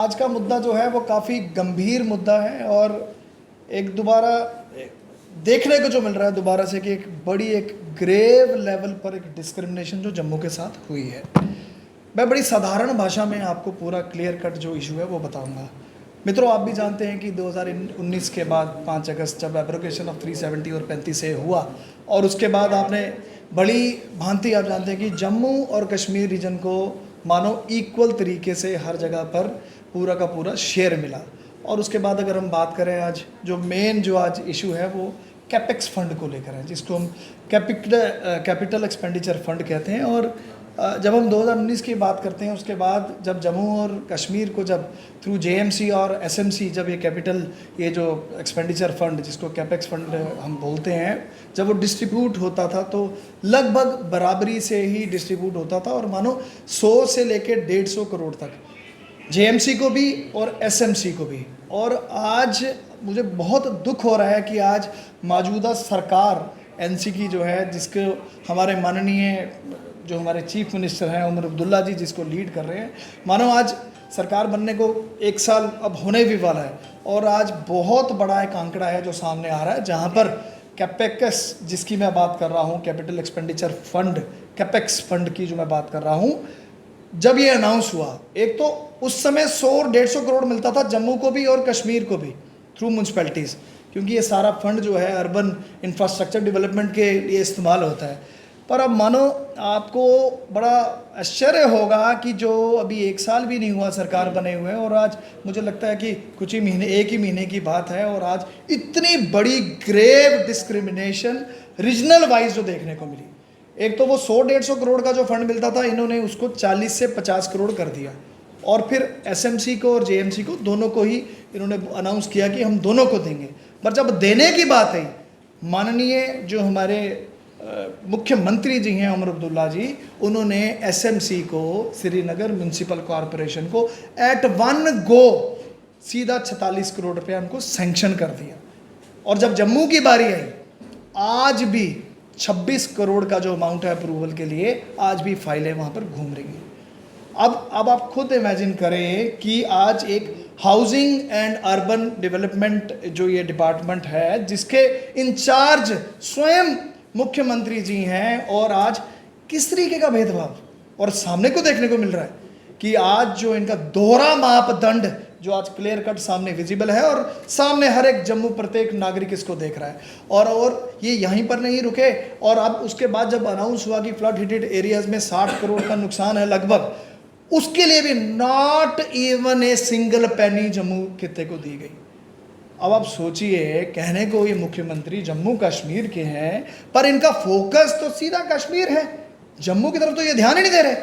आज का मुद्दा जो है वो काफ़ी गंभीर मुद्दा है और एक दोबारा देखने को जो मिल रहा है दोबारा से कि एक ग्रेव लेवल पर एक डिस्क्रिमिनेशन जो जम्मू के साथ हुई है। मैं बड़ी साधारण भाषा में आपको पूरा क्लियर कट जो इशू है वो बताऊंगा। मित्रों, आप भी जानते हैं कि 2019 के बाद 5 अगस्त जब एब्रोगेशन ऑफ 370 और 35 से हुआ और उसके बाद आपने बड़ी भांति आप जानते हैं कि जम्मू और कश्मीर रीजन को मानो इक्वल तरीके से हर जगह पर पूरा का पूरा शेयर मिला। और उसके बाद अगर हम बात करें आज जो मेन जो आज इशू है वो कैपेक्स फंड को लेकर है, जिसको हम कैपिटल एक्सपेंडिचर फंड कहते हैं। और जब हम 2019 की बात करते हैं उसके बाद जब जम्मू और कश्मीर को जब थ्रू जेएमसी और एसएमसी जब ये जो एक्सपेंडिचर फंड जिसको कैपेक्स फंड हम बोलते हैं जब वो डिस्ट्रीब्यूट होता था तो लगभग बराबरी से ही डिस्ट्रीब्यूट होता था और मानो 100 से लेकर 150 करोड़ तक जेएमसी को भी और एसएमसी को भी। और आज मुझे बहुत दुख हो रहा है कि आज मौजूदा सरकार एनसी की जो है जिसको हमारे माननीय जो हमारे चीफ मिनिस्टर हैं उमर अब्दुल्ला जी जिसको लीड कर रहे हैं, मानो आज सरकार बनने को 1 साल अब होने भी वाला है और आज बहुत बड़ा एक आंकड़ा है जो सामने आ रहा है जहां पर कैपेक्स जिसकी मैं बात कर रहा हूं, capital expenditure fund capex fund की जो मैं बात कर रहा हूं, जब ये अनाउंस हुआ एक तो उस समय 100-150 करोड़ मिलता था जम्मू को भी और कश्मीर को भी थ्रू म्यूनसिपैलिटीज़, क्योंकि ये सारा फंड जो है अर्बन इंफ्रास्ट्रक्चर डेवलपमेंट के लिए इस्तेमाल होता है। पर अब मानो आपको बड़ा आश्चर्य होगा कि जो अभी 1 साल भी नहीं हुआ सरकार बने हुए और आज मुझे लगता है कि कुछ ही महीने 1 ही महीने की बात है और आज इतनी बड़ी ग्रेव डिस्क्रिमिनेशन रीजनल वाइज जो देखने को मिली। एक तो वो 100-150 करोड़ का जो फंड मिलता था इन्होंने उसको 40 से 50 करोड़ कर दिया और फिर एसएमसी को और जेएमसी को दोनों को ही इन्होंने अनाउंस किया कि हम दोनों को देंगे। पर जब देने की बात आई, माननीय जो हमारे मुख्यमंत्री जी हैं उमर अब्दुल्ला जी, उन्होंने एसएमसी को श्रीनगर म्यूनसिपल कॉरपोरेशन को एट वन गो सीधा 46 करोड़ रुपया उनको सैंक्शन कर दिया। और जब जम्मू की बारी आई आज भी 26 करोड़ का जो अमाउंट है अप्रूवल के लिए आज भी फाइलें वहाँ पर घूम रही हैं। अब आप खुद इमेजिन करें कि आज एक हाउसिंग एंड अर्बन डेवलपमेंट जो ये डिपार्टमेंट है जिसके इंचार्ज स्वयं मुख्यमंत्री जी हैं और आज किस तरीके का भेदभाव और सामने को देखने को मिल रहा है कि आज जो इनका दोहरा मापदंड जो आज क्लियर कट सामने विजिबल है और सामने हर एक जम्मू प्रत्येक नागरिक इसको देख रहा है। और ये यहीं पर नहीं रुके और अब उसके बाद जब अनाउंस हुआ कि फ्लड हिटेड एरियाज में 60 करोड़ का नुकसान है लगभग, उसके लिए भी not even a single penny Jammu खित्ते को दी गई। अब आप सोचिए, कहने को ये मुख्यमंत्री जम्मू कश्मीर के हैं पर इनका फोकस तो सीधा कश्मीर है, जम्मू की तरफ तो ये ध्यान ही नहीं दे रहे।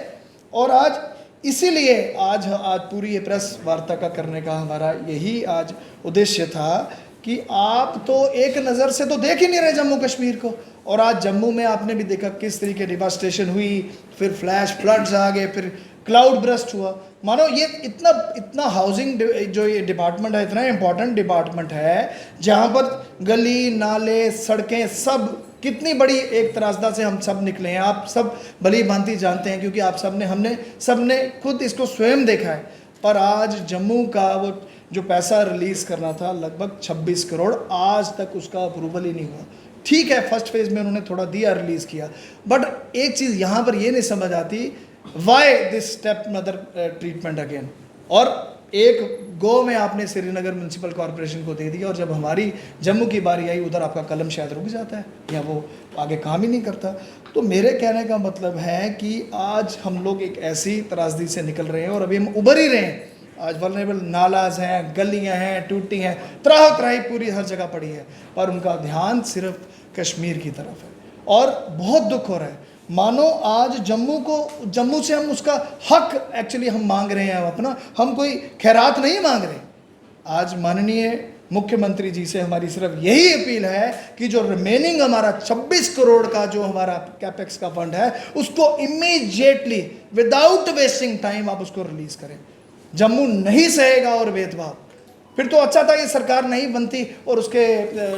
और आज इसीलिए आज पूरी ये प्रेस वार्ता का करने का हमारा यही आज उद्देश्य था कि आप तो एक नज़र से तो देख ही नहीं रहे जम्मू कश्मीर को। और आज जम्मू में आपने भी देखा किस तरीके डिवास्टेशन हुई, फिर फ्लैश फ्लड्स आ गए, फिर क्लाउड ब्रस्ट हुआ। मानो ये इतना हाउसिंग जो ये डिपार्टमेंट है इतना इम्पोर्टेंट डिपार्टमेंट है जहाँ पर गली नाले सड़कें सब कितनी बड़ी एक तरासदा से हम सब निकले हैं। आप सब भली भांति जानते हैं क्योंकि आप हमने सबने खुद इसको स्वयं देखा है। पर आज जम्मू का वो जो पैसा रिलीज़ करना था लगभग 26 करोड़ आज तक उसका अप्रूवल ही नहीं हुआ। ठीक है, फर्स्ट फेज़ में उन्होंने थोड़ा दिया, रिलीज़ किया, बट एक चीज़ यहाँ पर ये नहीं समझ आती why this step mother treatment again. और एक गो में आपने श्रीनगर म्यूनसिपल कॉरपोरेशन को दे दिया और जब हमारी जम्मू की बारी आई उधर आपका कलम शायद रुक जाता है या वो आगे काम ही नहीं करता। तो मेरे कहने का मतलब है कि आज हम लोग एक ऐसी त्रासदी से निकल रहे हैं और अभी हम उभर ही रहे हैं। आज वल्नरेबल नालाज हैं, गलियां हैं, टूटी हैं, त्राही पूरी हर जगह पड़ी है, पर उनका ध्यान सिर्फ कश्मीर की तरफ है। और बहुत दुख हो रहा है, मानो आज जम्मू से हम उसका हक एक्चुअली हम मांग रहे हैं अपना, हम कोई खैरात नहीं मांग रहे। आज माननीय मुख्यमंत्री जी से हमारी सिर्फ यही अपील है कि जो रिमेनिंग हमारा 26 करोड़ का जो हमारा कैपेक्स का फंड है उसको इमीडिएटली विदाउट वेस्टिंग टाइम आप उसको रिलीज करें। जम्मू नहीं सहेगा और भेदभाव, फिर तो अच्छा था ये सरकार नहीं बनती और उसके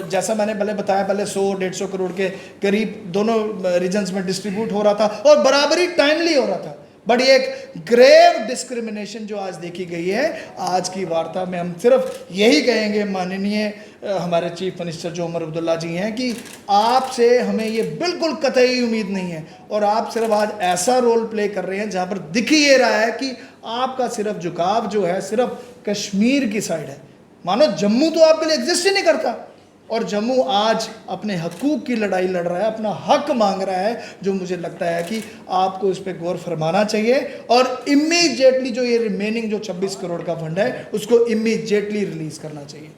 जैसा मैंने पहले बताया, पहले 100-150 करोड़ के करीब दोनों रीजन्स में डिस्ट्रीब्यूट हो रहा था और बराबरी टाइमली हो रहा था। बट ये एक ग्रेव डिस्क्रिमिनेशन जो आज देखी गई है। आज की वार्ता में हम सिर्फ यही कहेंगे माननीय हमारे चीफ मिनिस्टर जो उमर अब्दुल्ला जी हैं कि आपसे हमें ये बिल्कुल कतई उम्मीद नहीं है, और आप सिर्फ आज ऐसा रोल प्ले कर रहे हैं जहाँ पर दिख ही ये रहा है कि आपका सिर्फ झुकाव जो है सिर्फ कश्मीर की साइड है। मानो जम्मू तो आपके लिए एग्जिस्ट ही नहीं करता, और जम्मू आज अपने हकूक़ की लड़ाई लड़ रहा है, अपना हक मांग रहा है, जो मुझे लगता है कि आपको इस पर गौर फरमाना चाहिए और इमीडिएटली जो ये रिमेनिंग जो 26 करोड़ का फंड है उसको इमीडिएटली रिलीज़ करना चाहिए।